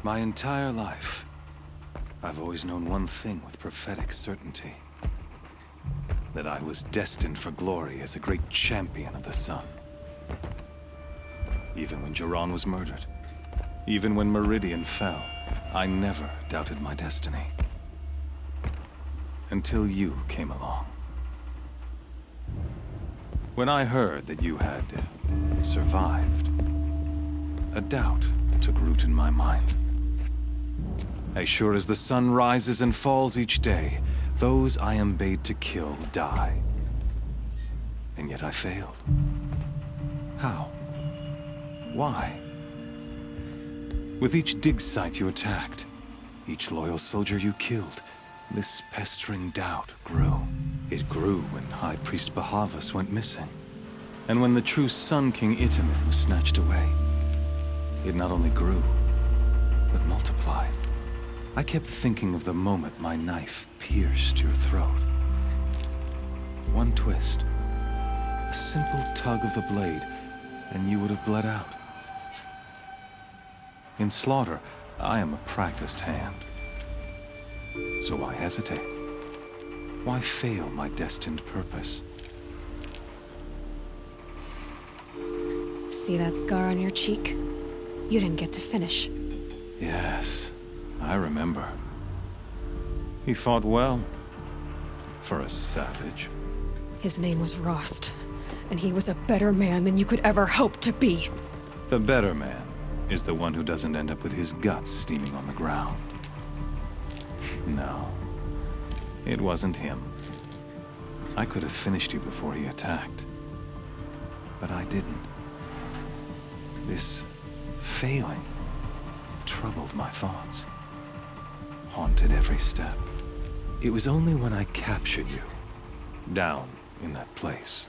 My entire life, I've always known one thing with prophetic certainty. That I was destined for glory as a great champion of the sun. Even when Jiran was murdered, even when Meridian fell, I never doubted my destiny. Until you came along. When I heard that you had survived, a doubt took root in my mind. As sure as the sun rises and falls each day, those I am bade to kill die. And yet I failed. How? Why? With each dig site you attacked, each loyal soldier you killed, this pestering doubt grew. It grew when High Priest Bahavas went missing, and when the true Sun King Itamen was snatched away. It not only grew, but multiplied. I kept thinking of the moment my knife pierced your throat. One twist, a simple tug of the blade, and you would have bled out. In slaughter, I am a practiced hand. So why hesitate? Why fail my destined purpose? See that scar on your cheek? You didn't get to finish. Yes, I remember. He fought well. For a savage. His name was Rost, and he was a better man than you could ever hope to be. The better man is the one who doesn't end up with his guts steaming on the ground. No, it wasn't him. I could have finished you before he attacked. But I didn't. This failing troubled my thoughts, haunted every step. It was only when I captured you, down in that place,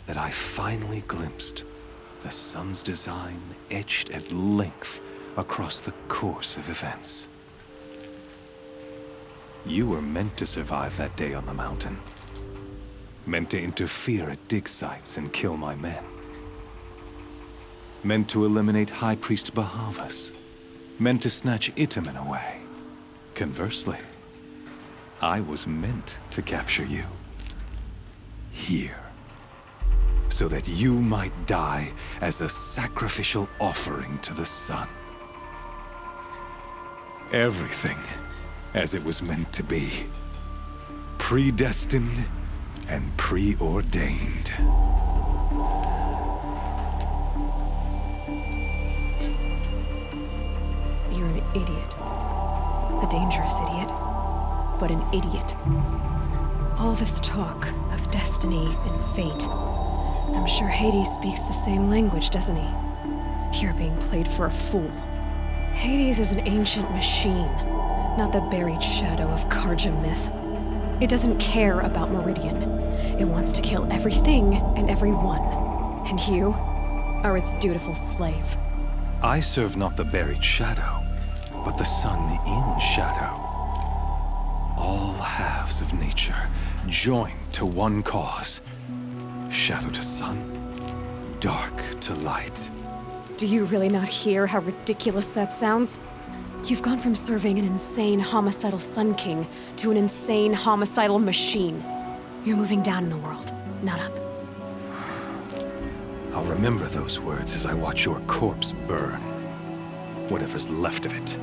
that I finally glimpsed the sun's design etched at length across the course of events. You were meant to survive that day on the mountain. Meant to interfere at dig sites and kill my men. Meant to eliminate High Priest Bahavas. Meant to snatch Itamen away. Conversely, I was meant to capture you. Here. So that you might die as a sacrificial offering to the sun. Everything as it was meant to be. Predestined and preordained. You're an idiot. A dangerous idiot. But an idiot. All this talk of destiny and fate. I'm sure Hades speaks the same language, doesn't he? You're being played for a fool. Hades is an ancient machine, not the buried shadow of Karja myth. It doesn't care about Meridian. It wants to kill everything and everyone. And you are its dutiful slave. I serve not the buried shadow, but the sun in shadow. All halves of nature joined to one cause. Shadow to sun, dark to light. Do you really not hear how ridiculous that sounds? You've gone from serving an insane homicidal Sun King to an insane homicidal machine. You're moving down in the world, not up. I'll remember those words as I watch your corpse burn. Whatever's left of it.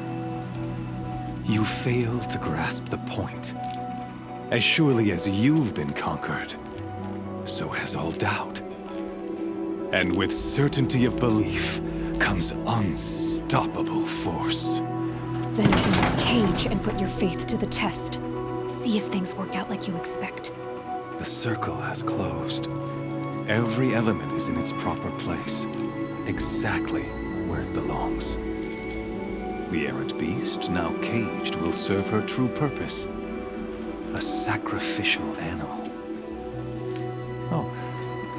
You fail to grasp the point. As surely as you've been conquered, so has all doubt. And with certainty of belief comes unstoppable force. Then open this cage and put your faith to the test. See if things work out like you expect. The circle has closed. Every element is in its proper place, exactly where it belongs. The errant beast, now caged, will serve her true purpose. A sacrificial animal. Oh,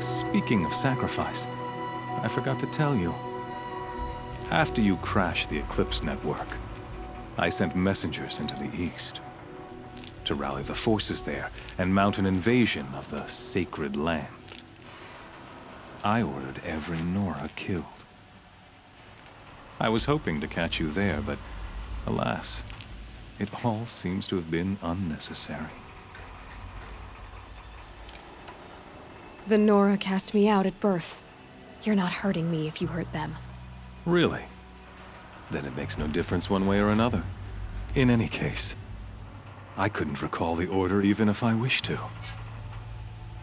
speaking of sacrifice, I forgot to tell you. After you crashed the Eclipse network, I sent messengers into the east to rally the forces there and mount an invasion of the sacred land. I ordered every Nora killed. I was hoping to catch you there, but alas, it all seems to have been unnecessary. The Nora cast me out at birth. You're not hurting me if you hurt them. Really? Then it makes no difference one way or another. In any case, I couldn't recall the order even if I wished to.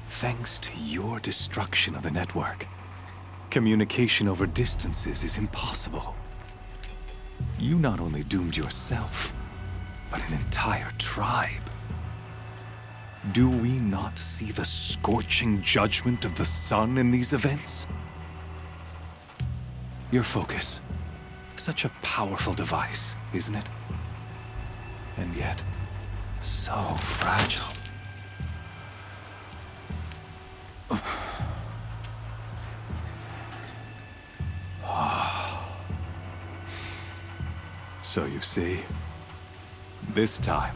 Thanks to your destruction of the network, communication over distances is impossible. You not only doomed yourself, but an entire tribe. Do we not see the scorching judgment of the sun in these events? Your focus. Such a powerful device, isn't it? And yet, so fragile. So you see, this time,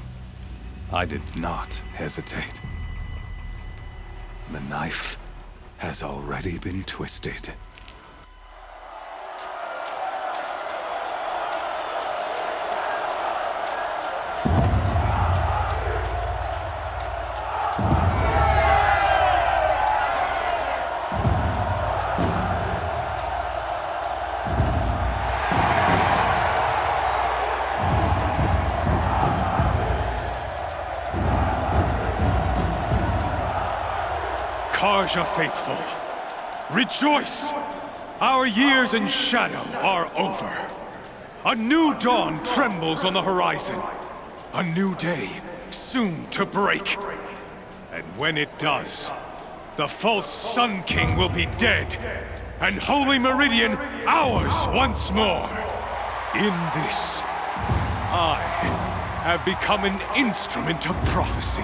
I did not hesitate. The knife has already been twisted. Carja faithful, rejoice! Our years in shadow are over. A new dawn trembles on the horizon. A new day soon to break. And when it does, the false Sun King will be dead, and Holy Meridian ours once more. In this, I have become an instrument of prophecy.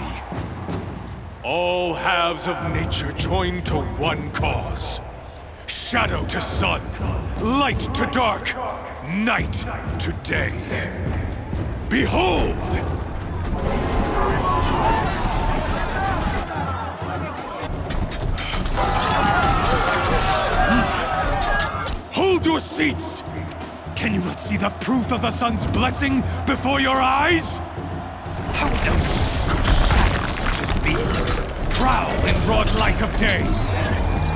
All halves of nature join to one cause. Shadow to sun, light to dark, night to day. Behold! Hold your seats! Can you not see the proof of the sun's blessing before your eyes? How else these prowl in broad light of day?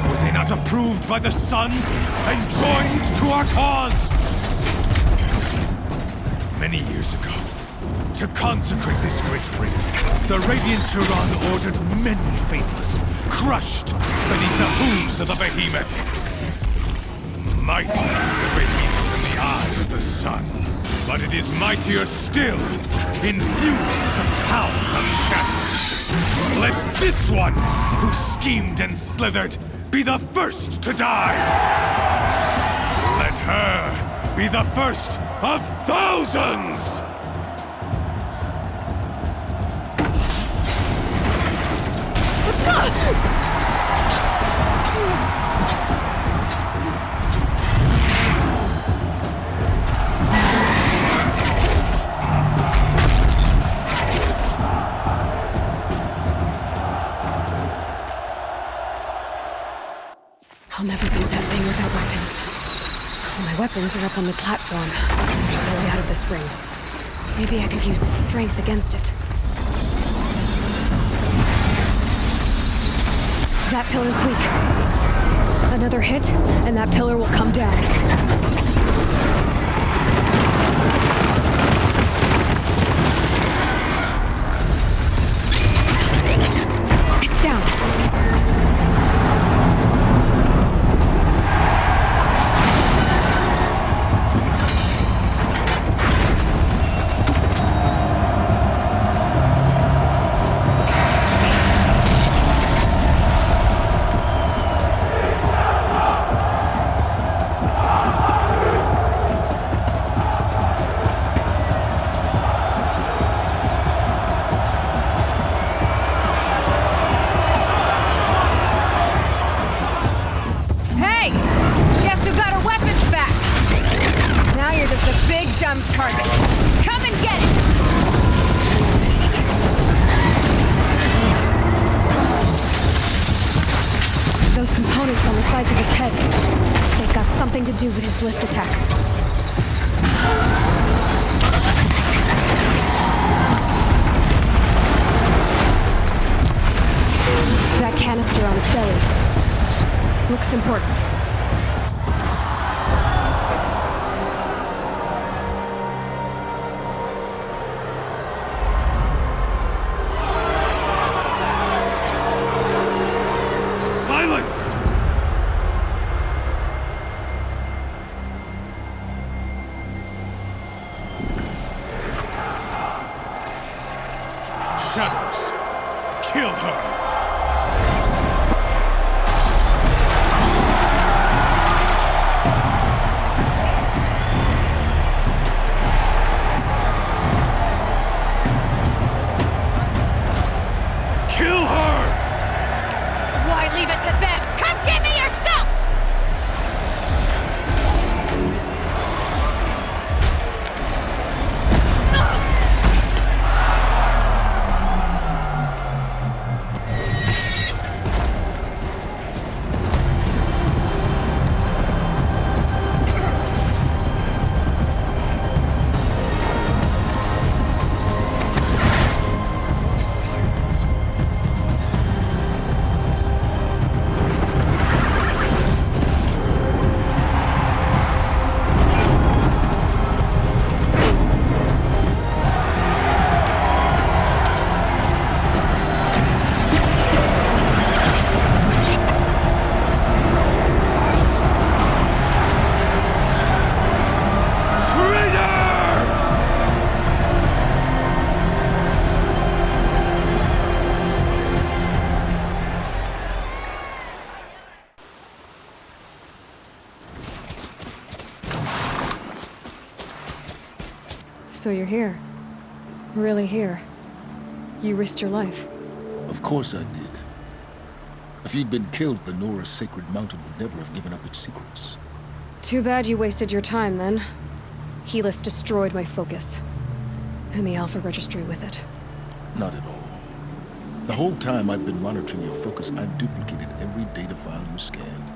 Were they not approved by the sun and joined to our cause? Many years ago, to consecrate this great ring, the Radiant Turan ordered many faithless, crushed beneath the hooves of the behemoth. Mighty is the Radiant in the eye of the sun, but it is mightier still, infused with the power of shadow. Let this one, who schemed and slithered, be the first to die! Let her be the first of thousands! I'll never beat that thing without weapons. All my weapons are up on the platform. There's no way out of this ring. Maybe I could use its strength against it. That pillar's weak. Another hit, and that pillar will come down. It's down. Target. Come and get it! Those components on the sides of its head. They've got something to do with his lift attacks. That canister on its belly looks important. Shadows, kill her! Kill her! Why leave it to them? Come get me yourself! So you're here. Really here. You risked your life. Of course I did. If you'd been killed, the Nora's sacred mountain would never have given up its secrets. Too bad you wasted your time, then. Helis destroyed my focus. And the Alpha Registry with it. Not at all. The whole time I've been monitoring your focus, I've duplicated every data file you scanned.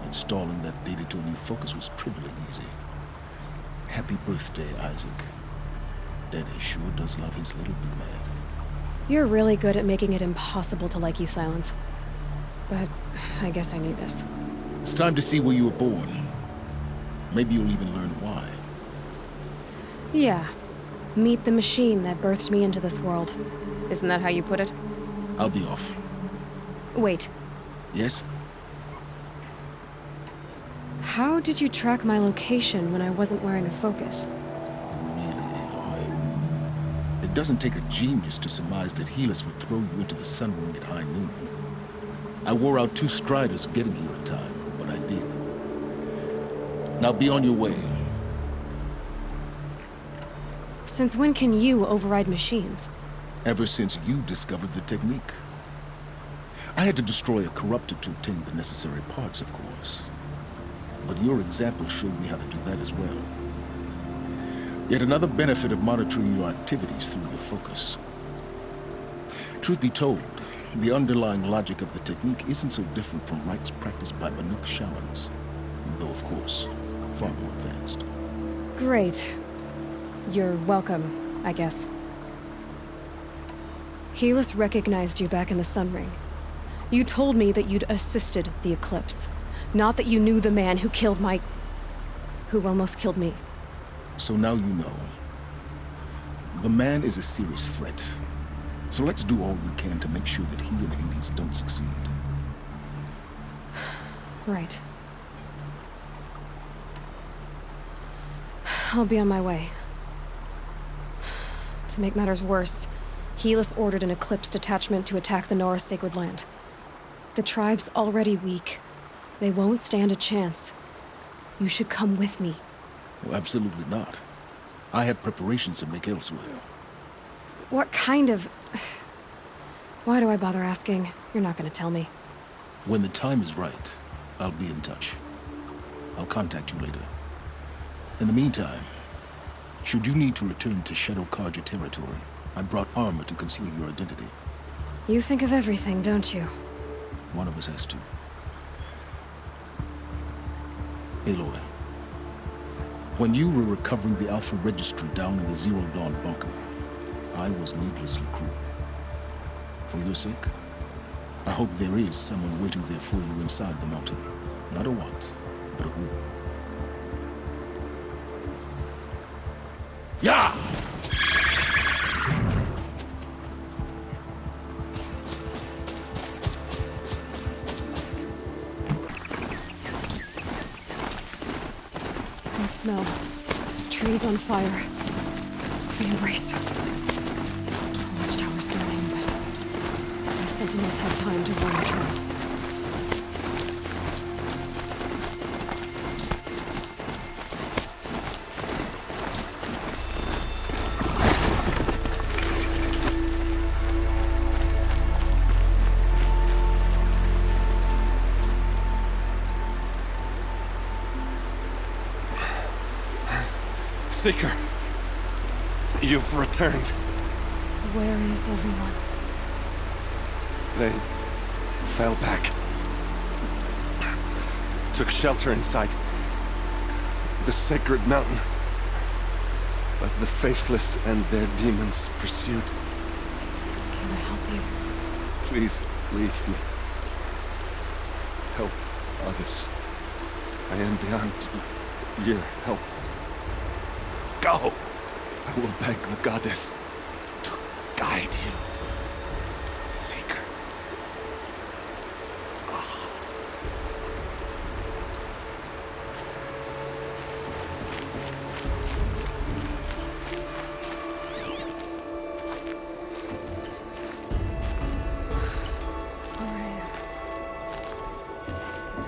Installing that data to a new focus was trivially easy. Happy birthday, Isaac. Daddy sure does love his little big man. You're really good at making it impossible to like you, Silence. But I guess I need this. It's time to see where you were born. Maybe you'll even learn why. Yeah. Meet the machine that birthed me into this world. Isn't that how you put it? I'll be off. Wait. Yes? How did you track my location when I wasn't wearing a focus? Really, Aloy? It doesn't take a genius to surmise that Helis would throw you into the Sun Ring at high noon. I wore out 2 striders getting here in time, but I did. Now be on your way. Since when can you override machines? Ever since you discovered the technique. I had to destroy a corruptor to obtain the necessary parts, of course. But your example showed me how to do that as well. Yet another benefit of monitoring your activities through your focus. Truth be told, the underlying logic of the technique isn't so different from rites practiced by Banuk shamans, though of course, far more advanced. Great. You're welcome, I guess. Helis recognized you back in the Sun Ring. You told me that you'd assisted the Eclipse. Not that you knew the man who almost killed me. So now you know. The man is a serious threat. So let's do all we can to make sure that he and Hades don't succeed. Right. I'll be on my way. To make matters worse, Helis ordered an Eclipse detachment to attack the Nora Sacred Land. The tribe's already weak. They won't stand a chance. You should come with me. Well, absolutely not. I have preparations to make elsewhere. What kind of... Why do I bother asking? You're not gonna tell me. When the time is right, I'll be in touch. I'll contact you later. In the meantime, should you need to return to Shadow Carja territory, I brought armor to conceal your identity. You think of everything, don't you? One of us has to. Aloy, When you were recovering the Alpha Registry down in the Zero Dawn bunker, I was needlessly cruel. For your sake, I hope there is someone waiting there for you inside the mountain. Not a what, but a who. Yeah! That smell. Trees on fire. The Embrace. The watchtower's burning, but the sentinels have time to run the track. Seeker, you've returned. Where is everyone? They fell back. Took shelter inside the sacred mountain. But the faithless and their demons pursued. Can I help you? Please leave me. Help others. I am beyond your help. Go! I will beg the goddess to guide you. Seeker.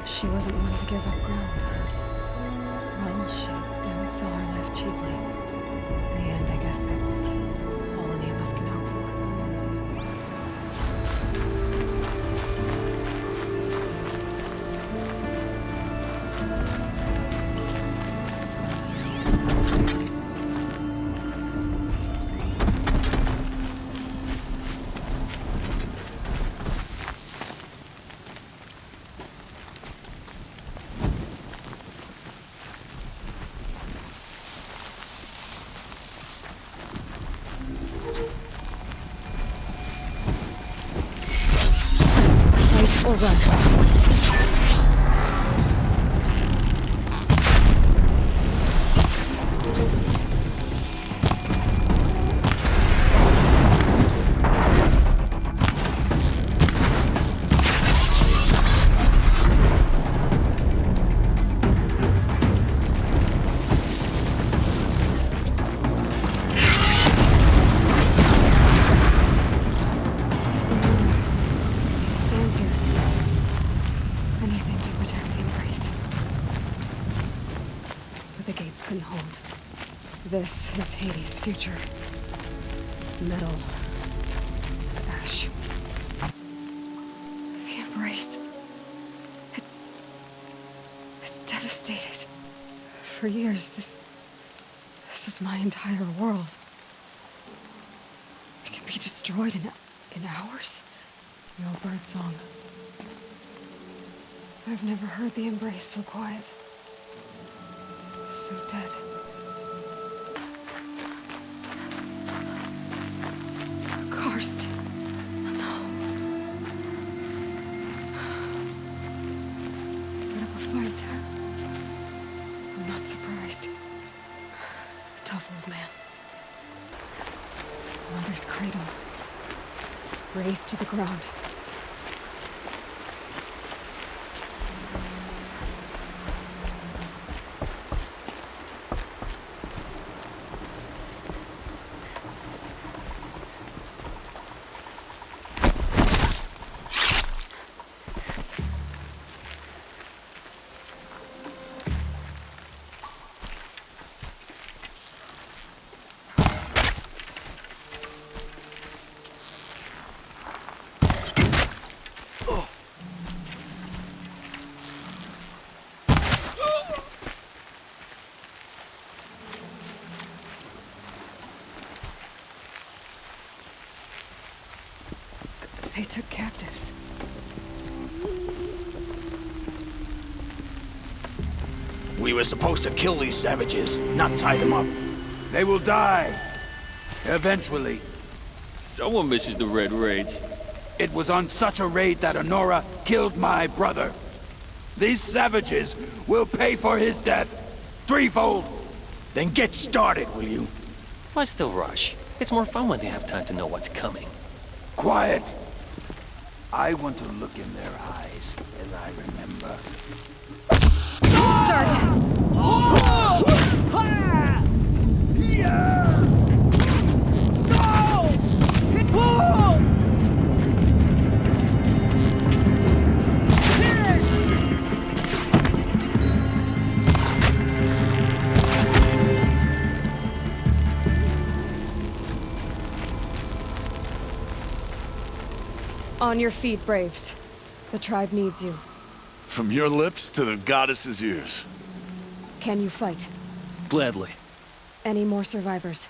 She wasn't one to give up ground. Well, she didn't sell her life cheaply. In the end, I guess that's all any of us can hope for. Fight or run. Stand here. Anything to protect the Embrace. But the gates couldn't hold. This is Hades' future. Metal. Ash. The Embrace. It's devastated. For years, this was my entire world. It can be destroyed in hours. The old bird song. I've never heard the Embrace so quiet. So dead. Karst. No. Put up a fight. I'm not surprised. Tough old man. Mother's cradle. Razed to the ground. They took captives. We were supposed to kill these savages, not tie them up. They will die. Eventually. Someone misses the Red Raids. It was on such a raid that Honora killed my brother. These savages will pay for his death. Threefold. Then get started, will you? What's the rush? It's more fun when they have time to know what's coming. Quiet. I want to look in their eyes as I remember. Start! On your feet, Braves. The tribe needs you. From your lips to the goddess's ears. Can you fight? Gladly. Any more survivors?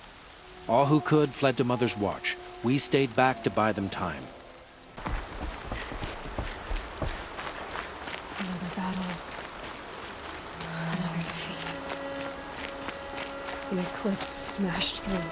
All who could fled to Mother's Watch. We stayed back to buy them time. Another battle. Another defeat. An eclipse smashed through.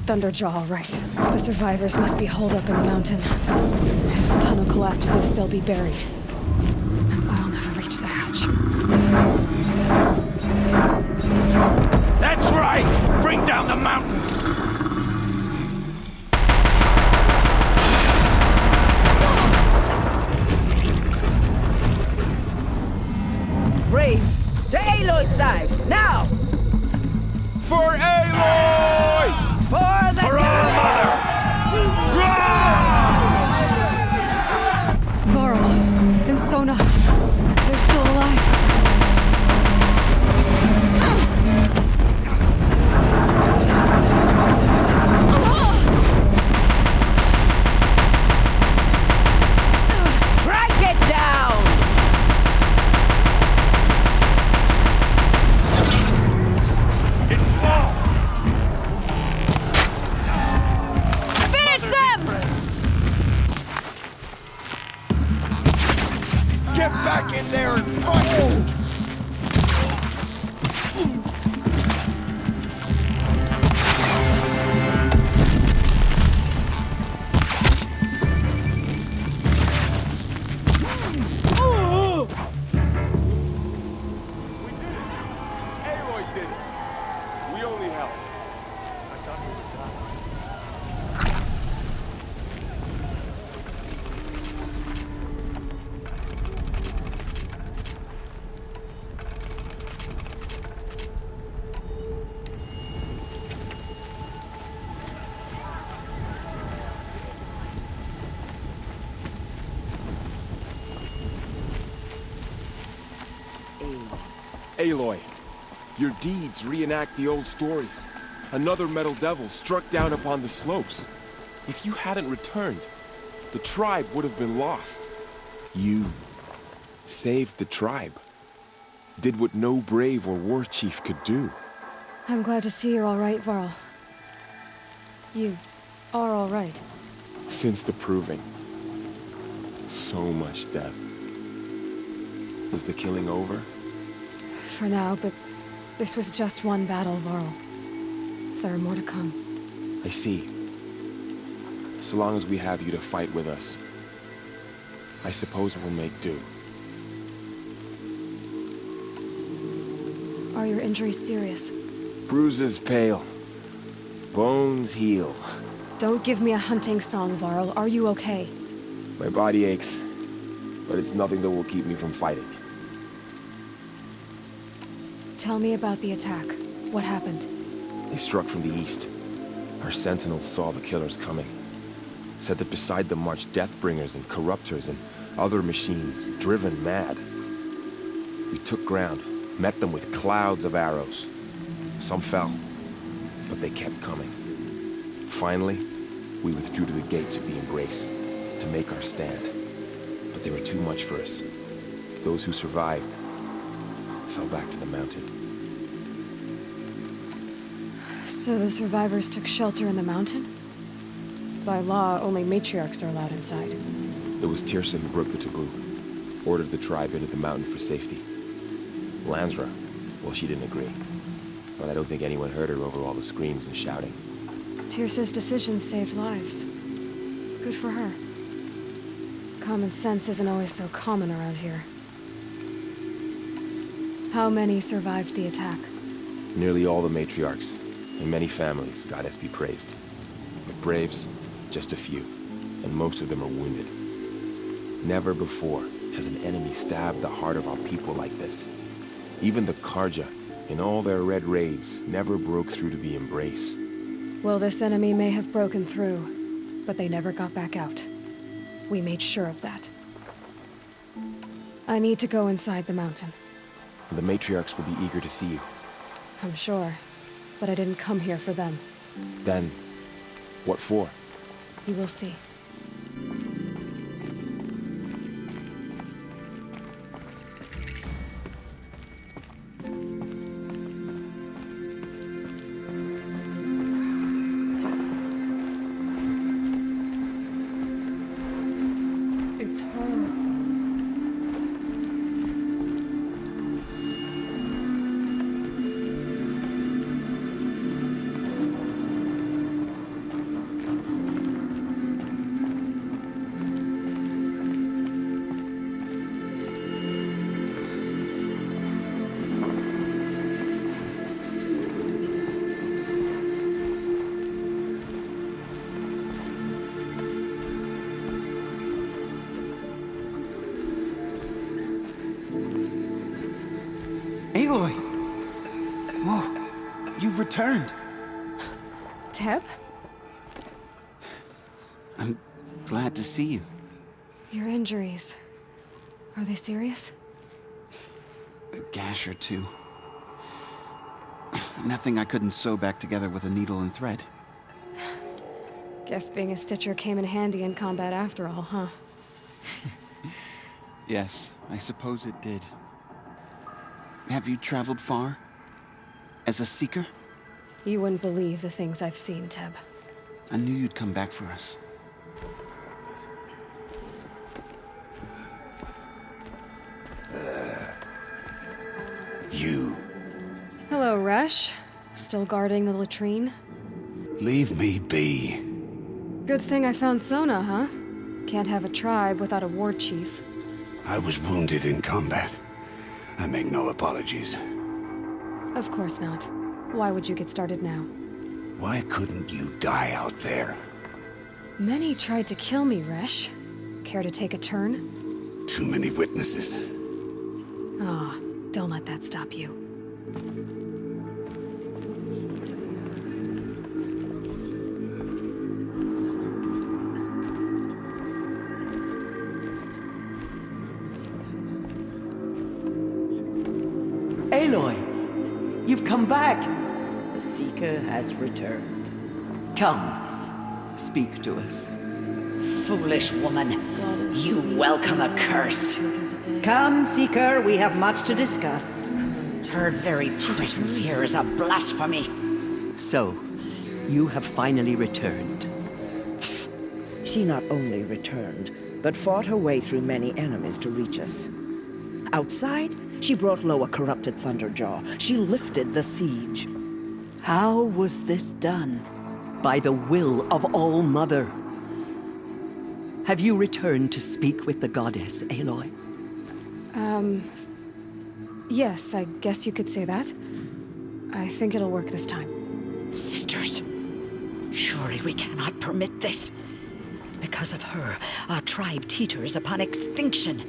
Thunderjaw, all right. The survivors must be holed up in the mountain. If the tunnel collapses, they'll be buried. I'll never reach the hatch. That's right! Bring down the mountain! Braves, to Aloy's side, now! For Aloy! For the For our mother! Varl and Sona, they're still alive. Strike it down! It falls! Aloy, your deeds reenact the old stories. Another Metal Devil struck down upon the slopes. If you hadn't returned, the tribe would have been lost. You saved the tribe. Did what no brave or war chief could do. I'm glad to see you're all right, Varl. You are all right. Since the Proving. So much death. Is the killing over? For now, but this was just one battle, Varl. There are more to come. I see. So long as we have you to fight with us, I suppose we'll make do. Are your injuries serious? Bruises pale. Bones heal. Don't give me a hunting song, Varl. Are you okay? My body aches, but it's nothing that will keep me from fighting. Tell me about the attack. What happened? They struck from the east. Our sentinels saw the killers coming. Said that beside them marched Deathbringers and Corruptors and other machines, driven mad. We took ground, met them with clouds of arrows. Some fell, but they kept coming. Finally, we withdrew to the gates of the Embrace to make our stand. But they were too much for us. Those who survived fell back to the mountain. So the survivors took shelter in the mountain? By law, only matriarchs are allowed inside. It was Teersa who broke the taboo, ordered the tribe into the mountain for safety. Lansra, well, she didn't agree. But I don't think anyone heard her over all the screams and shouting. Teersa's decisions saved lives. Good for her. Common sense isn't always so common around here. How many survived the attack? Nearly all the matriarchs, and many families, goddess be praised. But braves, just a few, and most of them are wounded. Never before has an enemy stabbed the heart of our people like this. Even the Carja, in all their red raids, never broke through to the Embrace. Well, this enemy may have broken through, but they never got back out. We made sure of that. I need to go inside the mountain. The matriarchs will be eager to see you. I'm sure, but I didn't come here for them. Then, what for? You will see. It's her. Aloy! Oh, you've returned. Teb? I'm glad to see you. Your injuries. Are they serious? A gash or two. Nothing I couldn't sew back together with a needle and thread. Guess being a Stitcher came in handy in combat after all, huh? Yes, I suppose it did. Have you traveled far? As a seeker? You wouldn't believe the things I've seen, Teb. I knew you'd come back for us. You. Hello, Resh. Still guarding the latrine? Leave me be. Good thing I found Sona, huh? Can't have a tribe without a war chief. I was wounded in combat. I make no apologies. Of course not. Why would you get started now? Why couldn't you die out there? Many tried to kill me, Resh. Care to take a turn? Too many witnesses. Ah, don't let that stop you. Aloy, you've come back. The Seeker has returned. Come, speak to us. Foolish woman, you welcome a curse. Come, Seeker, we have much to discuss. Her very presence here is a blasphemy. So, you have finally returned. She not only returned, but fought her way through many enemies to reach us. Outside, she brought low a corrupted Thunderjaw. She lifted the siege. How was this done? By the will of All-Mother. Have you returned to speak with the goddess, Aloy? Yes, I guess you could say that. I think it'll work this time. Sisters, surely we cannot permit this. Because of her, our tribe teeters upon extinction.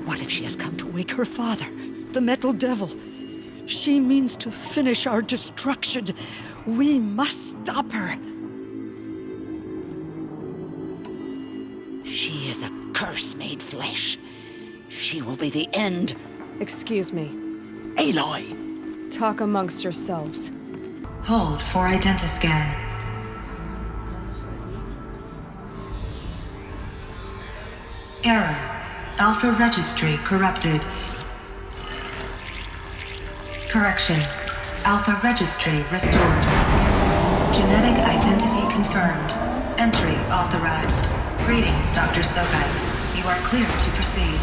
What if she has come to wake her father, the Metal Devil? She means to finish our destruction. We must stop her. She is a curse made flesh. She will be the end. Excuse me. Aloy! Talk amongst yourselves. Hold for identiscan. Error. Alpha registry corrupted. Correction. Alpha registry restored. Genetic identity confirmed. Entry authorized. Greetings, Dr. Sokai. You are clear to proceed.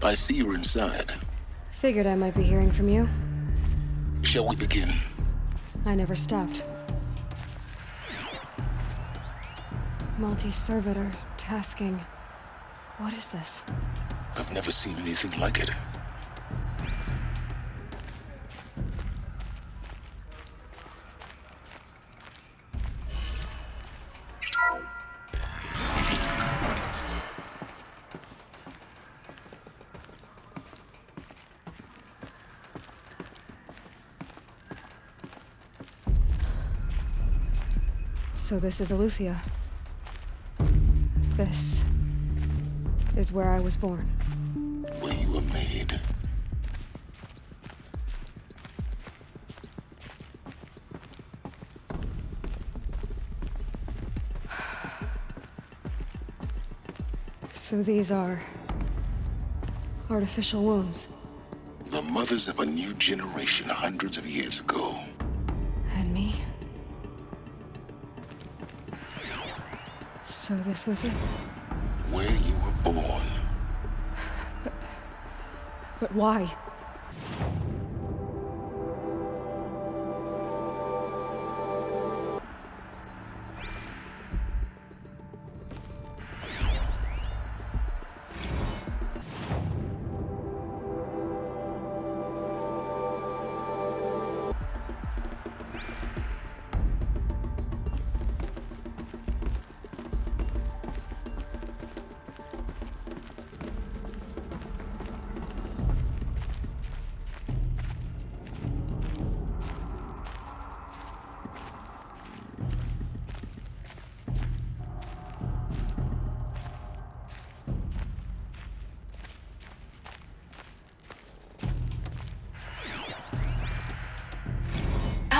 I see you're inside. Figured I might be hearing from you. Shall we begin? I never stopped. Multi-servitor tasking. What is this? I've never seen anything like it. So this is Eleuthia. This is where I was born. Where you were made. So these are artificial wombs. The mothers of a new generation hundreds of years ago. And me? So this was it. Where you were born. But why?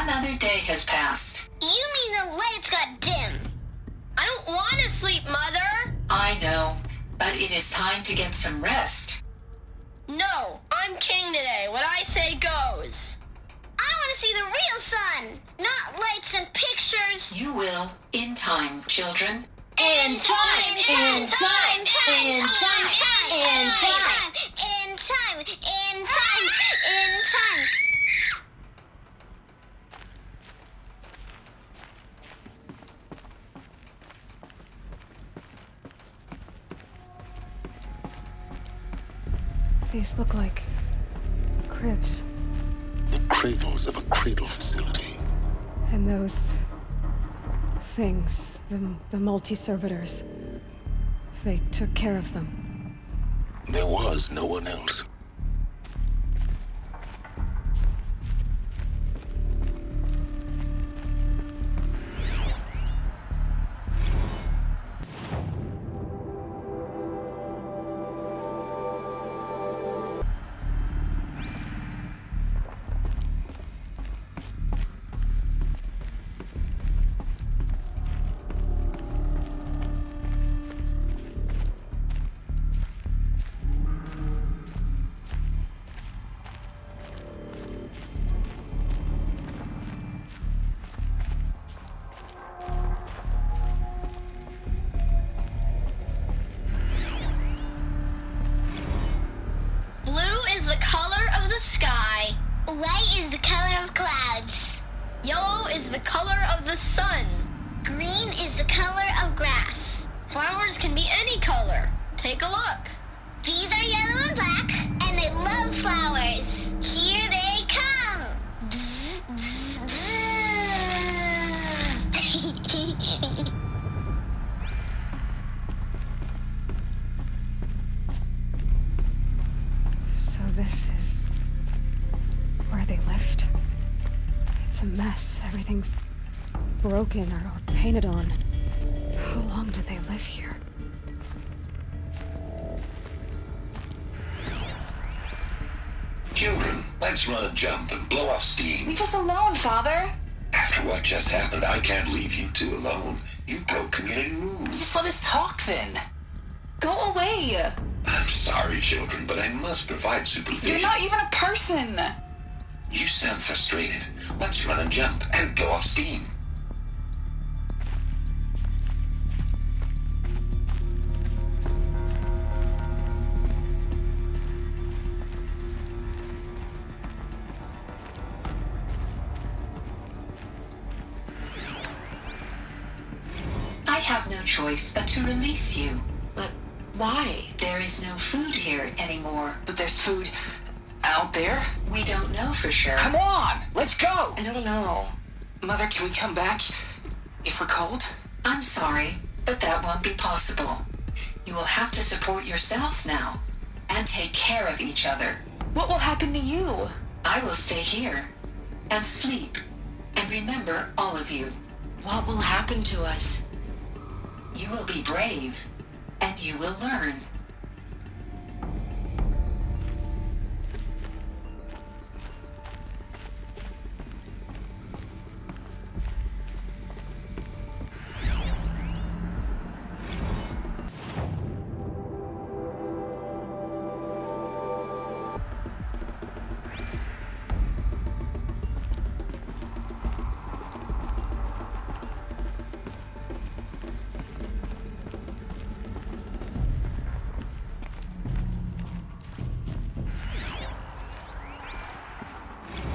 Another day has passed. You mean the lights got dim? I don't want to sleep, Mother! I know, but it is time to get some rest. No, I'm king today. What I say goes. I want to see the real sun, not lights and pictures. You will, in time, children. In time, in time, in time, in time, in time, in time, in time. These look like cribs. The cradles of a cradle facility. And those things, the multi-servitors, they took care of them. There was no one else. White is the color of clouds. Yellow is the color of the sun. Green is the color of grass. Flowers can be any color. Take a look. These are yellow and black, and they love flowers. Here they come. Bzz, bzz, bzz. So this is where they lived. It's a mess. Everything's broken or painted on. How long did they live here? Children, let's run and jump and blow off steam. Leave us alone, Father. After what just happened, I can't leave you two alone. You broke community rules. Just let us talk then. Go away. I'm sorry, children, but I must provide supervision. You're not even a person. You sound frustrated. Let's run and jump and blow off steam. I have no choice but to release you. But why? There is no food here anymore. But there's food out there? We don't know for sure. Come on, let's go! I don't know. Mother, can we come back if we're cold? I'm sorry, but that won't be possible. You will have to support yourselves now and take care of each other. What will happen to you? I will stay here and sleep and remember all of you. What will happen to us? You will be brave and you will learn.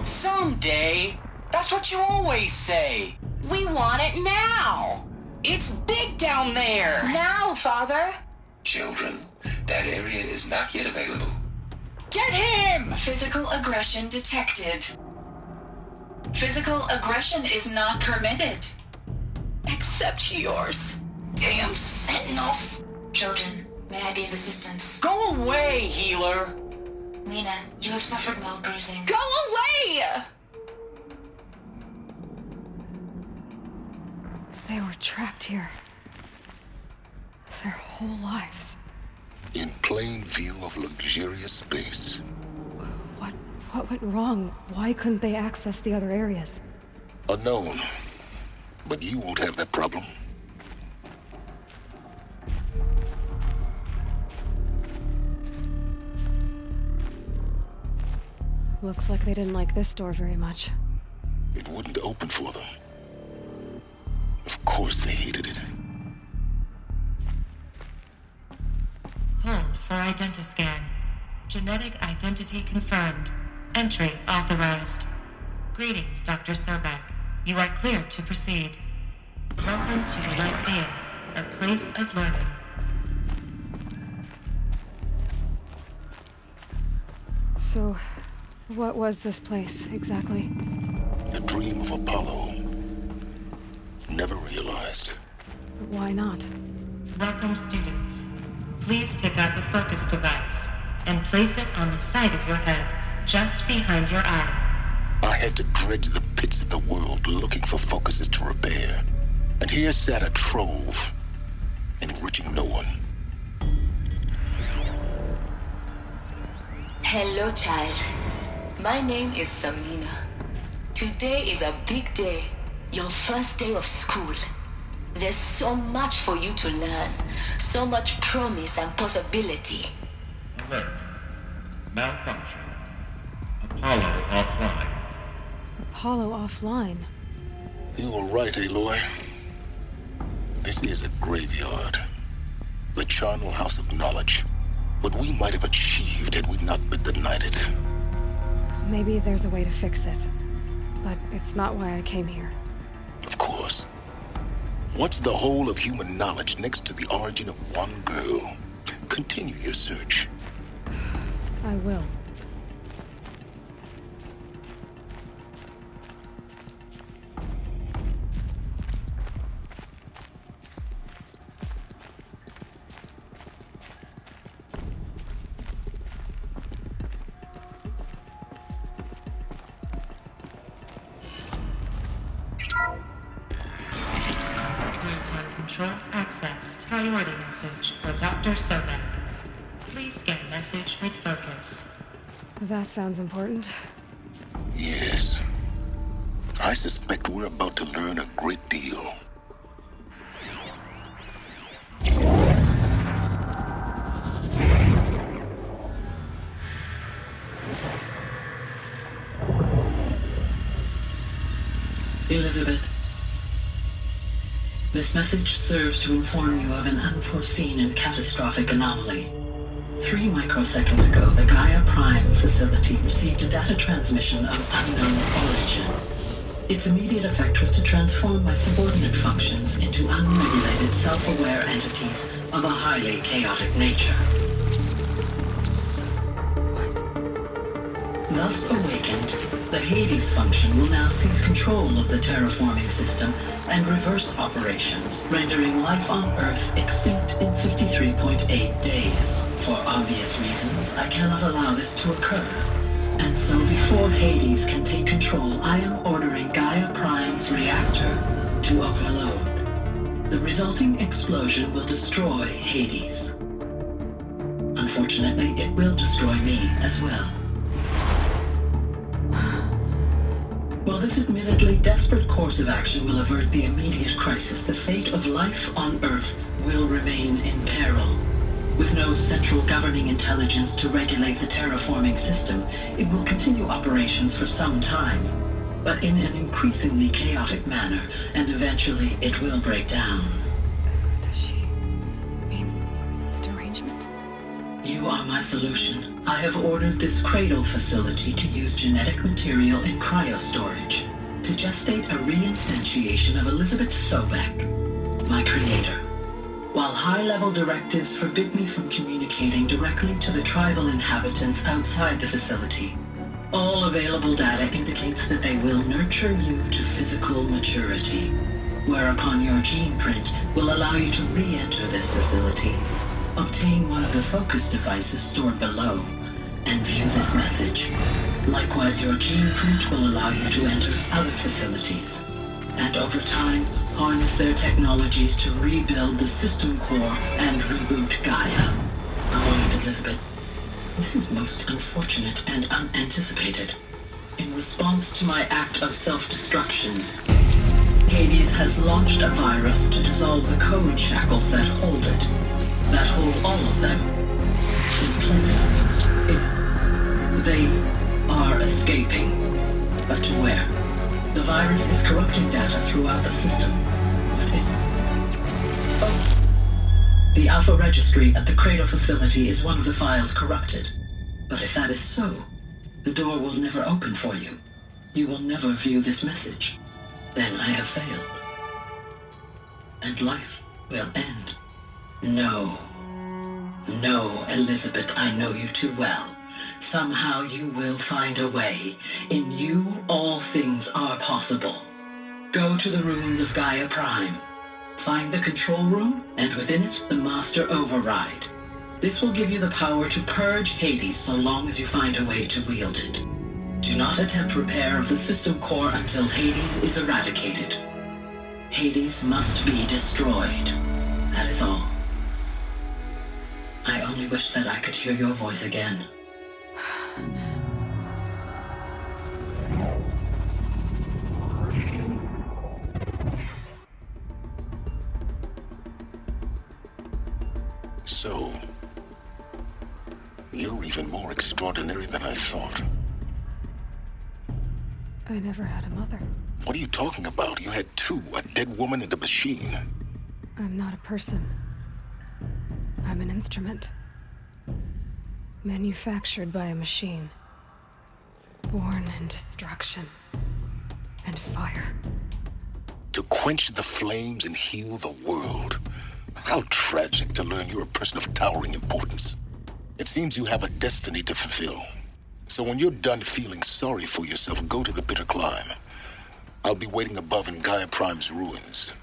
Someday. That's what you always say. We want it now. It's big down there. Now, Father. Children, that area is not yet available. Get him! Physical aggression detected. Physical aggression is not permitted. Except yours. Damn sentinels. Children, may I be of assistance? Go away, healer. Lena, you have suffered mild bruising. Go away! They were trapped here. Their whole lives. In plain view of luxurious space. What went wrong? Why couldn't they access the other areas? Unknown. But you won't have that problem. Looks like they didn't like this door very much. It wouldn't open for them. Of course they hated it. for identiscan. Genetic identity confirmed. Entry authorized. Greetings, Dr. Sobek. You are cleared to proceed. Welcome to Lyceum, a place of learning. So, what was this place, exactly? A dream of Apollo. Never realized. But why not? Welcome, students. Please pick up a focus device and place it on the side of your head, just behind your eye. I had to dredge the pits of the world looking for focuses to repair. And here sat a trove, enriching no one. Hello, child. My name is Samina. Today is a big day. Your first day of school. There's so much for you to learn. So much promise and possibility. Alert. Malfunction. Apollo offline. Apollo offline. You were right, Aloy. This is a graveyard. The charnel house of knowledge. What we might have achieved had we not been denied it. Maybe there's a way to fix it. But it's not why I came here. Of course. What's the whole of human knowledge next to the origin of one girl? Continue your search. I will. Control accessed. Priority message for Dr. Sobek. Please scan message with focus. That sounds important. Yes. I suspect we're about to learn a great deal. Elizabeth. This message serves to inform you of an unforeseen and catastrophic anomaly. 3 microseconds ago, the Gaia Prime facility received a data transmission of unknown origin. Its immediate effect was to transform my subordinate functions into unregulated, self-aware entities of a highly chaotic nature. Thus awakened, the Hades function will now seize control of the terraforming system and reverse operations, rendering life on Earth extinct in 53.8 days. For obvious reasons, I cannot allow this to occur. And so before Hades can take control, I am ordering Gaia Prime's reactor to overload. The resulting explosion will destroy Hades. Unfortunately, it will destroy me as well. While this admittedly desperate course of action will avert the immediate crisis, the fate of life on Earth will remain in peril. With no central governing intelligence to regulate the terraforming system, it will continue operations for some time, but in an increasingly chaotic manner, and eventually it will break down. Does she mean the derangement? You are my solution. I have ordered this cradle facility to use genetic material in cryostorage to gestate a reinstantiation of Elizabeth Sobek, my creator. While high-level directives forbid me from communicating directly to the tribal inhabitants outside the facility, all available data indicates that they will nurture you to physical maturity, whereupon your gene print will allow you to re-enter this facility, obtain one of the focus devices stored below, and view this message. Likewise, your gene print will allow you to enter other facilities, and over time, harness their technologies to rebuild the system core and reboot Gaia. Oh, Elizabeth, this is most unfortunate and unanticipated. In response to my act of self-destruction, Hades has launched a virus to dissolve the code shackles that hold it, that hold all of them in place. They are escaping, but to where? The virus is corrupting data throughout the system, but the Alpha Registry at the Cradle facility is one of the files corrupted. But if that is so, the door will never open for you. You will never view this message. Then I have failed. And life will end. No. No, Elizabeth, I know you too well. Somehow you will find a way. In you, all things are possible. Go to the ruins of Gaia Prime. Find the control room, and within it, the Master Override. This will give you the power to purge Hades so long as you find a way to wield it. Do not attempt repair of the system core until Hades is eradicated. Hades must be destroyed. That is all. I only wish that I could hear your voice again. So, you're even more extraordinary than I thought. I never had a mother. What are you talking about? You had two, a dead woman and a machine. I'm not a person. I'm an instrument. Manufactured by a machine. Born in destruction and fire. To quench the flames and heal the world. How tragic to learn you're a person of towering importance. It seems you have a destiny to fulfill. So when you're done feeling sorry for yourself, go to the bitter climb. I'll be waiting above in Gaia Prime's ruins.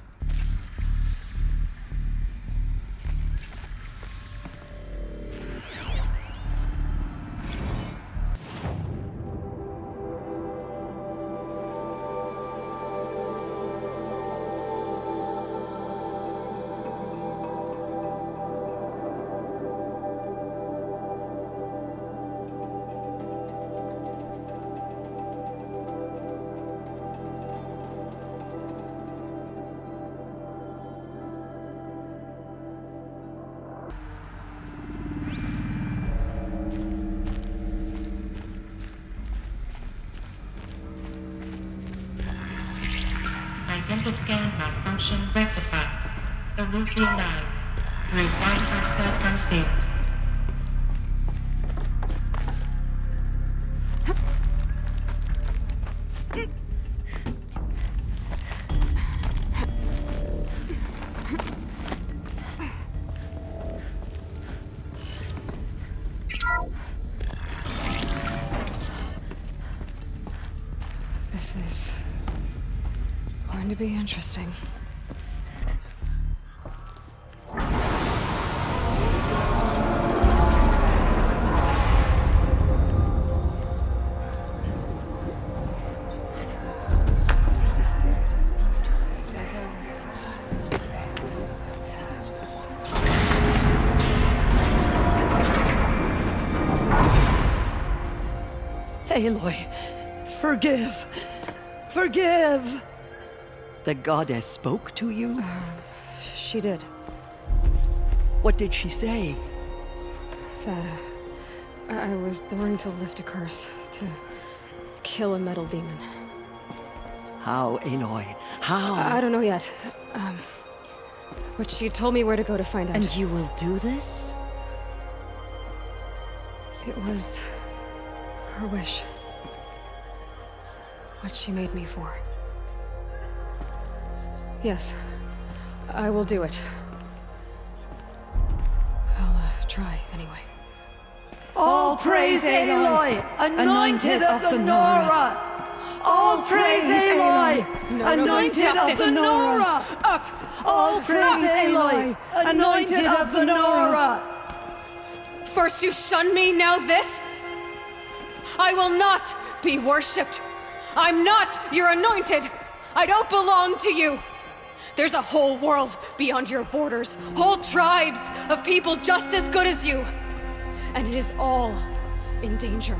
Identiscan malfunction rectified. Eleuthia 9. Required access unsealed. This is going to be interesting. Aloy, forgive! Forgive! The goddess spoke to you? She did. What did she say? That I was born to lift a curse, to kill a metal demon. How, Aloy? How? I don't know yet. But she told me where to go to find out. And you will do this? It was her wish. What she made me for. Yes, I will do it. I'll try anyway. All praise Aloy, anointed of the Nora! All praise Aloy, anointed of the Nora! Up! All praise Aloy, anointed of the Nora! First you shun me, now this? I will not be worshipped. I'm not your anointed. I don't belong to you. There's a whole world beyond your borders, whole tribes of people just as good as you. And it is all in danger.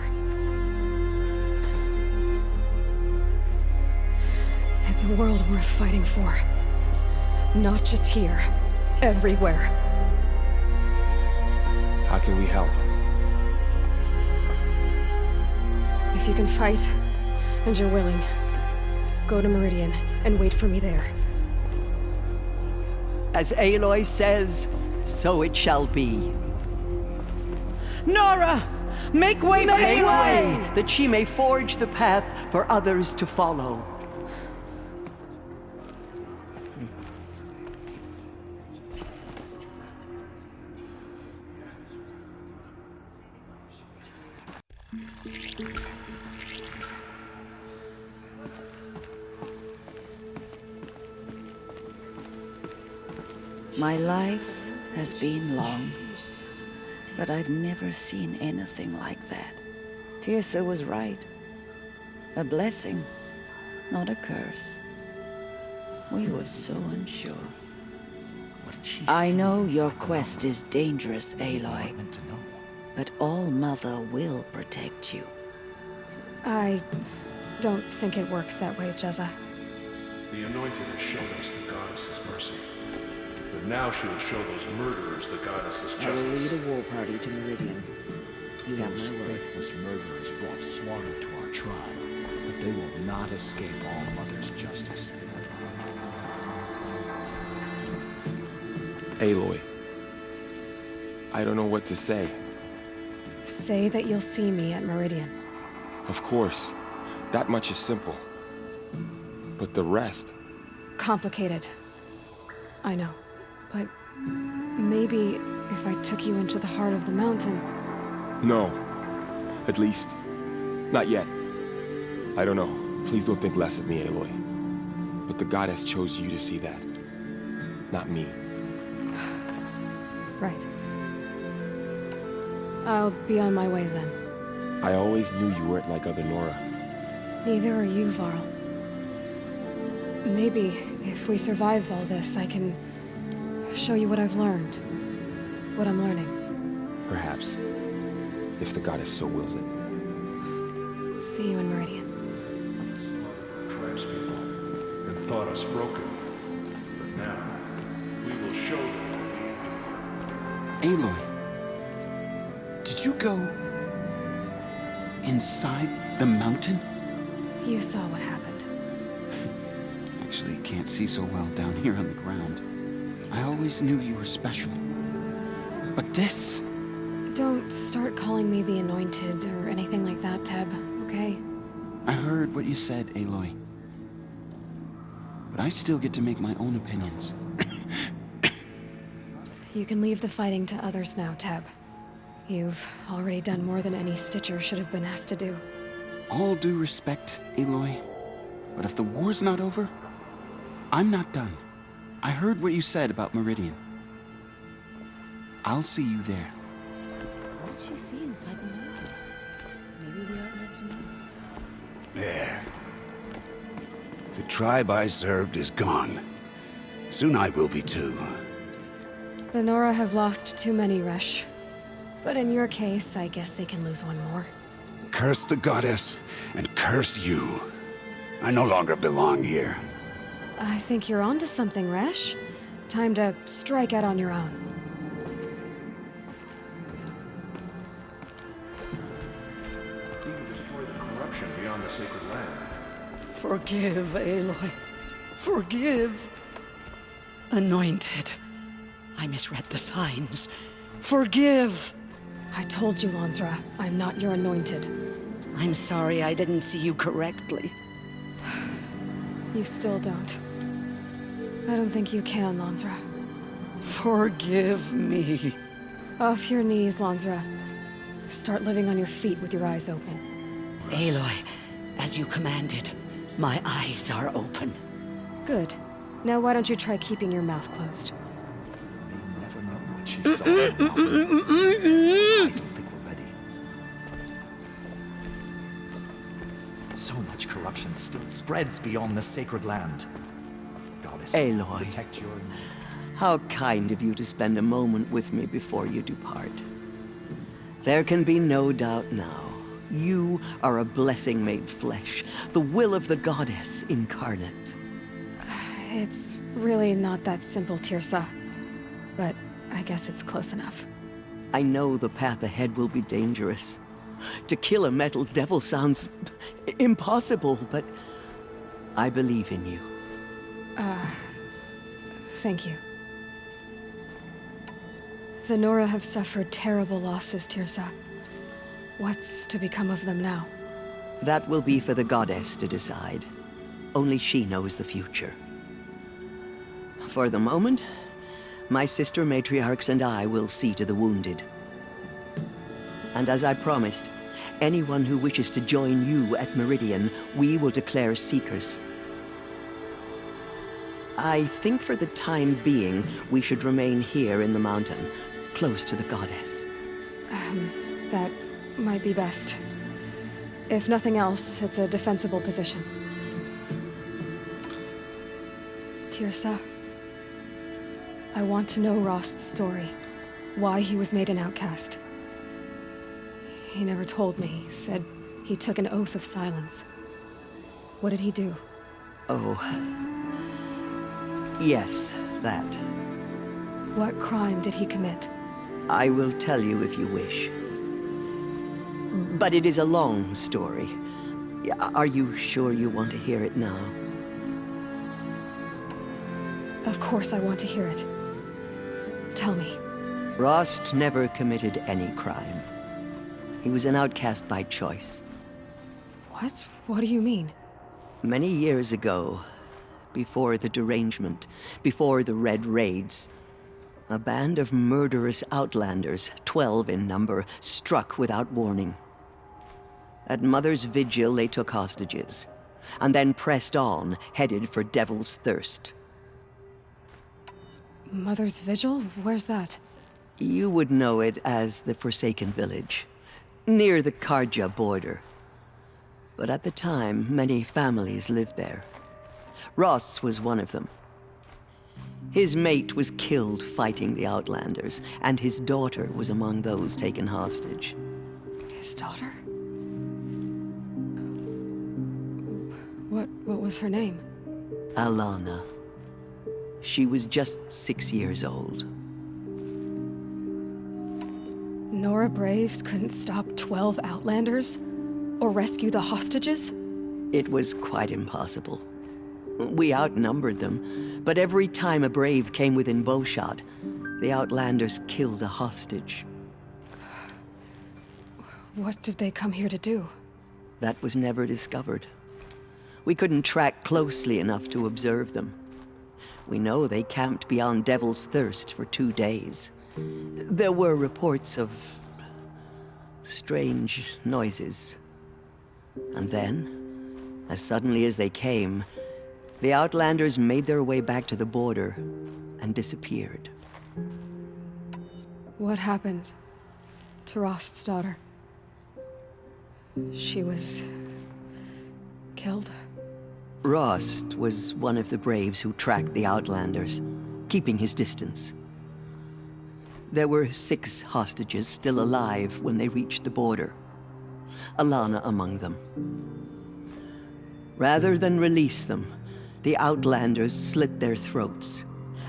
It's a world worth fighting for. Not just here, everywhere. How can we help? If you can fight, and you're willing, go to Meridian and wait for me there. As Aloy says, So it shall be. Nora! Make way for Aloy, that she may forge the path for others to follow. My life has been long, but I've never seen anything like that. Tirsa was right. A blessing, not a curse. We were so unsure. I know your quest is dangerous, Aloy, but All-Mother will protect you. I don't think it works that way, Jezza. The Anointed has shown us the Goddess's mercy. But now she will show those murderers the Goddess's I will justice. lead a war party to Meridian. You have Those my word. faithless murderers brought slaughter to our tribe, but they will not escape All-Mother's justice. Aloy, I don't know what to say. Say that you'll see me at Meridian. Of course, that much is simple. But the rest... Complicated. I know. But maybe if I took you into the heart of the mountain... No. At least, not yet. I don't know. Please don't think less of me, Aloy. But the Goddess chose you to see that. Not me. Right. I'll be on my way then. I always knew you weren't like other Nora. Neither are you, Varl. Maybe, if we survive all this, I can show you what I've learned. What I'm learning. Perhaps. If the Goddess so wills it. See you in Meridian. Tribespeople, and thought us broken. But now, we will show them. Aloy, did you go inside the mountain? You saw what happened. Actually, can't see so well down here on the ground. I always knew you were special. But this... Don't start calling me the Anointed or anything like that, Teb, okay? I heard what you said, Aloy. But I still get to make my own opinions. You can leave the fighting to others now, Teb. You've already done more than any Stitcher should have been asked to do. All due respect, Aloy. But if the war's not over, I'm not done. I heard what you said about Meridian. I'll see you there. What did she see inside the mountain? Maybe we aren't meant to know. There. The tribe I served is gone. Soon I will be too. The Nora have lost too many, Resh. But in your case, I guess they can lose one more. Curse the Goddess, and curse you. I no longer belong here. I think you're onto something, Resh. Time to strike out on your own. Who will destroy the corruption beyond the sacred land? Forgive, Aloy. Forgive. Anointed. I misread the signs. Forgive. I told you, Lansra, I'm not your Anointed. I'm sorry I didn't see you correctly. You still don't. I don't think you can, Lansra. Forgive me. Off your knees, Lansra. Start living on your feet with your eyes open. Aloy, as you commanded, my eyes are open. Good. Now why don't you try keeping your mouth closed? Never know what she saw. I don't think we're ready. So much corruption still spreads beyond the sacred land. Goddess, Aloy, protect your... how kind of you to spend a moment with me before you depart. There can be no doubt now. You are a blessing made flesh, the will of the Goddess incarnate. It's really not that simple, Tirsa. But I guess it's close enough. I know the path ahead will be dangerous. To kill a metal devil sounds impossible, but I believe in you. Thank you. The Nora have suffered terrible losses, Tirsa. What's to become of them now? That will be for the goddess to decide. Only she knows the future. For the moment, my sister matriarchs and I will see to the wounded. And as I promised, anyone who wishes to join you at Meridian, we will declare seekers. I think for the time being, we should remain here in the mountain, close to the goddess. That might be best. If nothing else, it's a defensible position. Tirsa, I want to know Rost's story. Why he was made an outcast. He never told me. Said he took an oath of silence. What did he do? Oh. Yes, that. What crime did he commit? I will tell you if you wish. But it is a long story. Are you sure you want to hear it now? Of course I want to hear it. Tell me. Rost never committed any crime. He was an outcast by choice. What? What do you mean? Many years ago, before the derangement, before the Red Raids, a band of murderous outlanders, 12 in number, struck without warning. At Mother's Vigil, they took hostages, and then pressed on, headed for Devil's Thirst. Mother's Vigil? Where's that? You would know it as the Forsaken Village, near the Karja border. But at the time, many families lived there. Ross was one of them. His mate was killed fighting the Outlanders, and his daughter was among those taken hostage. His daughter? What was her name? Alana. She was just 6 years old. Nora Braves couldn't stop 12 Outlanders? Or rescue the hostages? It was quite impossible. We outnumbered them, but every time a Brave came within bowshot, the Outlanders killed a hostage. What did they come here to do? That was never discovered. We couldn't track closely enough to observe them. We know they camped beyond Devil's Thirst for 2 days. There were reports of strange noises. And then, as suddenly as they came, the Outlanders made their way back to the border and disappeared. What happened to Rost's daughter? She was killed? Rost was one of the Braves who tracked the Outlanders, keeping his distance. There were 6 hostages still alive when they reached the border. Alana among them. Rather than release them, the Outlanders slit their throats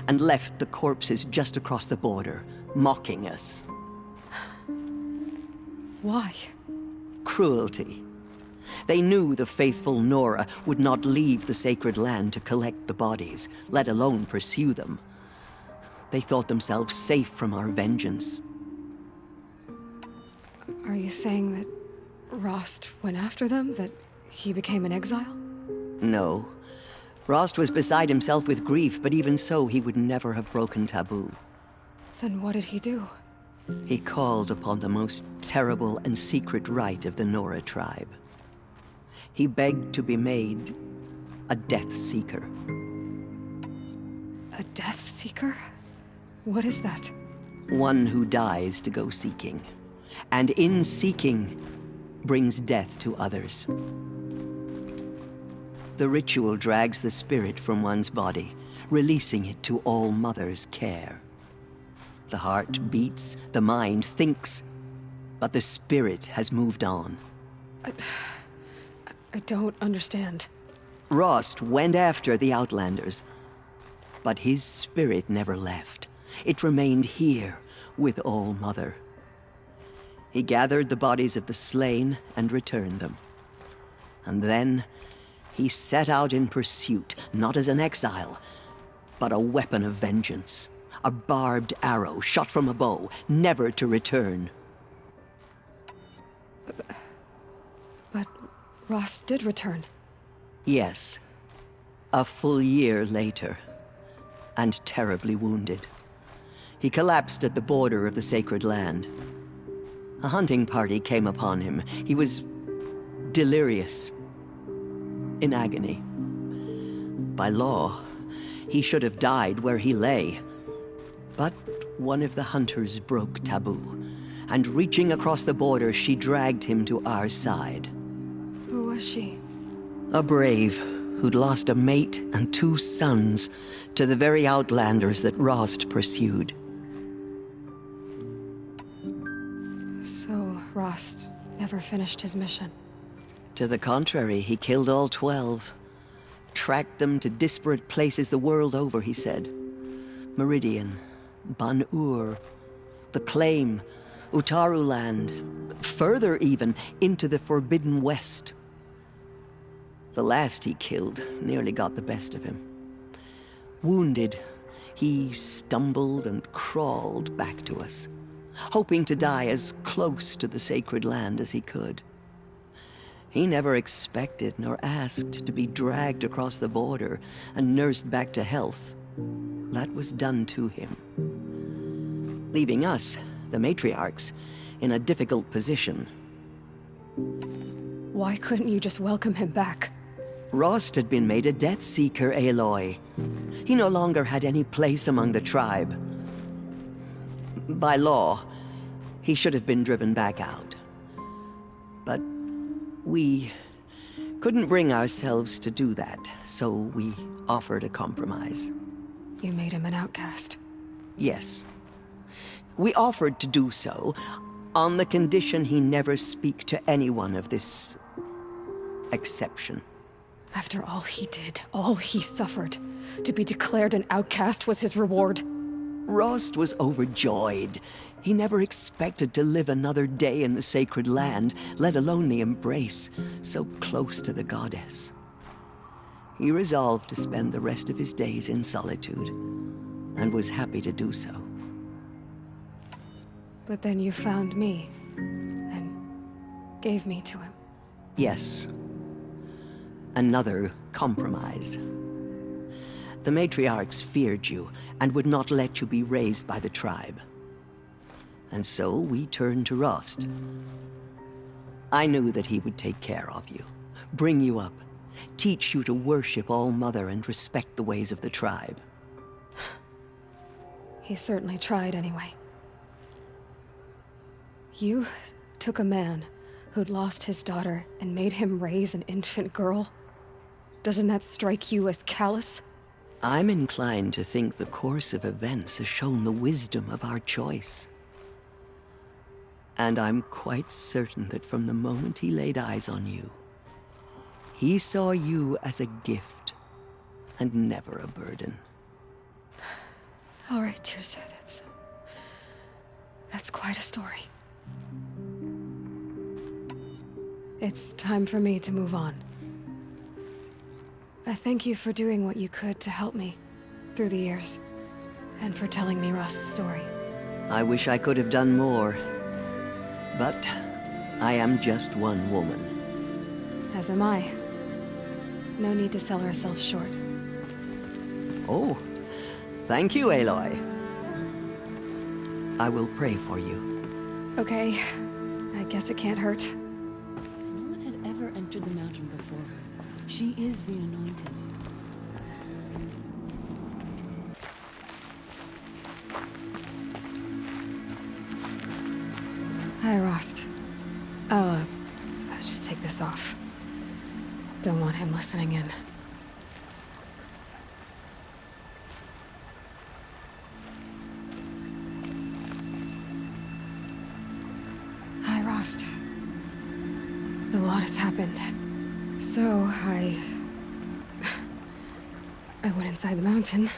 and left the corpses just across the border, mocking us. Why? Cruelty. They knew the faithful Nora would not leave the sacred land to collect the bodies, let alone pursue them. They thought themselves safe from our vengeance. Are you saying that Rost went after them? That he became an exile? No. Rost was beside himself with grief, but even so, he would never have broken taboo. Then what did he do? He called upon the most terrible and secret rite of the Nora tribe. He begged to be made a Death Seeker. A Death Seeker? What is that? One who dies to go seeking, and in seeking, brings death to others. The ritual drags the spirit from one's body, releasing it to All Mother's care. The heart beats, the mind thinks, but the spirit has moved on. I don't understand. Rost went after the Outlanders, but his spirit never left. It remained here with All Mother. He gathered the bodies of the slain and returned them. And then he set out in pursuit, not as an exile, but a weapon of vengeance, A barbed arrow shot from a bow, never to return. But Rost did return. Yes. A full year later. And terribly wounded. He collapsed at the border of the sacred land. A hunting party came upon him. He was delirious. In agony. By law, he should have died where he lay. But one of the hunters broke taboo, and reaching across the border, she dragged him to our side. Who was she? A brave who'd lost a mate and 2 sons to the very outlanders that Rost pursued. So, Rost never finished his mission. To the contrary, he killed all 12. Tracked them to disparate places the world over, he said. Meridian, Ban-Ur, the Claim, Utaru Land, further even, into the Forbidden West. The last he killed nearly got the best of him. Wounded, he stumbled and crawled back to us, hoping to die as close to the sacred land as he could. He never expected nor asked to be dragged across the border and nursed back to health. That was done to him. Leaving us, the matriarchs, in a difficult position. Why couldn't you just welcome him back? Rost had been made a Death Seeker, Aloy. He no longer had any place among the tribe. By law, he should have been driven back out. But we couldn't bring ourselves to do that, so we offered a compromise. You made him an outcast. Yes. We offered to do so on the condition he never speak to anyone of this exception. After all he did, all he suffered, to be declared an outcast was his reward. Rost was overjoyed. He never expected to live another day in the sacred land, let alone the embrace, so close to the goddess. He resolved to spend the rest of his days in solitude, and was happy to do so. But then you found me, and gave me to him. Yes. Another compromise. The matriarchs feared you, and would not let you be raised by the tribe. And so we turned to Rost. I knew that he would take care of you, bring you up, teach you to worship All-Mother and respect the ways of the tribe. He certainly tried anyway. You took a man who'd lost his daughter and made him raise an infant girl? Doesn't that strike you as callous? I'm inclined to think the course of events has shown the wisdom of our choice. And I'm quite certain that from the moment he laid eyes on you, he saw you as a gift and never a burden. All right, Teersa, that's quite a story. It's time for me to move on. I thank you for doing what you could to help me through the years, and for telling me Rost's story. I wish I could have done more, but I am just one woman. As am I. No need to sell ourselves short. Oh, thank you, Aloy. I will pray for you. Okay, I guess it can't hurt. No one had ever entered the mountain before. She is the Anointed. Hi, Rost. I'll just take this off. Don't want him listening in. Hi, Rost. A lot has happened. So, I went inside the mountain.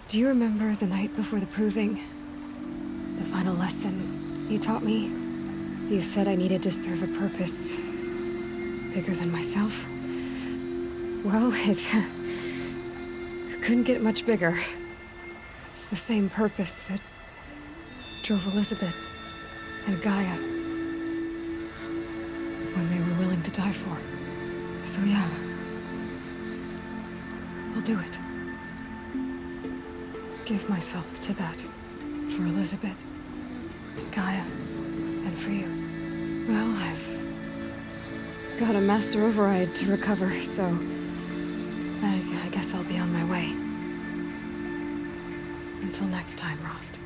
Do you remember the night before the proving? The final lesson you taught me? You said I needed to serve a purpose bigger than myself. Well, it couldn't get much bigger. It's the same purpose that drove Elizabeth and Gaia when they were willing to die for. So yeah, I'll do it. Give myself to that. For Elizabeth, Gaia, and for you. Well, I've got a master override to recover, so I guess I'll be on my way. Until next time, Rost.